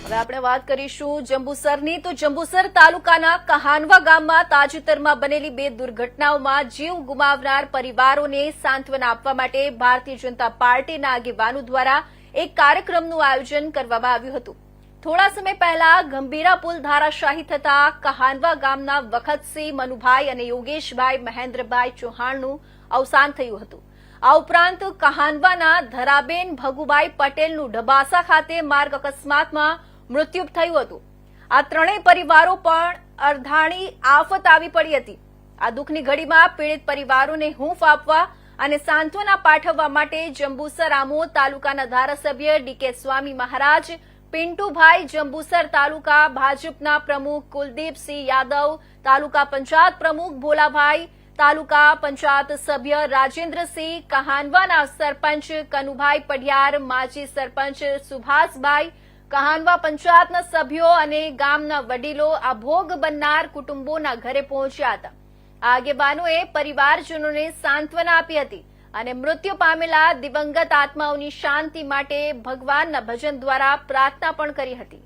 હવે આપણે વાત કરીશું જંબુસરની તો જંબુસર તાલુકાના કહાનવા ગામમાં તાજેતરમાં બનેલી બે દુર્ઘટનાઓમાં જીવ ગુમાવનાર પરિવારોને સાંત્વના આપવા માટે ભારતીય જનતા પાર્ટીના આગેવાનો દ્વારા એક કાર્યક્રમનું આયોજન કરવામાં આવ્યું હતું। થોડા સમય પહેલા ગંભીરા પુલ ધારાશાયી થતા કહાનવા ગામના વખતસિંહ મનુભાઈ અને યોગેશભાઈ મહેન્દ્રભાઈ ચૌહાણનું અવસાન થયું હતું। આ ઉપરાંત કહાનવાના ધરાબેન ભગુભાઈ પટેલનું ઢબાસા ખાતે માર્ગ અકસ્માતમાં મૃત્યુ થયું હતું। આ ત્રણેય પરિવારો પણ અર્ધાણી આફત આવી પડી હતી। આ દુઃખની ઘડીમાં પીડિત પરિવારોને હૂંફ આપવા અને સાંત્વના પાઠવવા માટે જંબુસર આમોદ તાલુકાના ધારાસભ્ય ડીકે સ્વામી મહારાજ, પિન્ટુભાઈ, જંબુસર તાલુકા ભાજપના પ્રમુખ કુલદીપસિંહ યાદવ, તાલુકા પંચાયત પ્રમુખ ભોલાભાઈ, તાલુકા પંચાયત સભ્ય રાજેન્દ્રસિંહ, કહાનવાના સરપંચ કનુભાઈ પઢિયાર, માજી સરપંચ સુભાષભાઈ, કહાનવા પંચાયતના સભ્યો અને ગામના વડીલો આ ભોગ બનનાર કુટુંબોના ઘરે પહોંચ્યા હતા। આ આગેવાનોએ પરિવારજનોને સાંત્વના આપી હતી અને મૃત્યુ પામેલા દિવંગત આત્માઓની શાંતિ માટે ભગવાનના ભજન દ્વારા પ્રાર્થના પણ કરી હતી।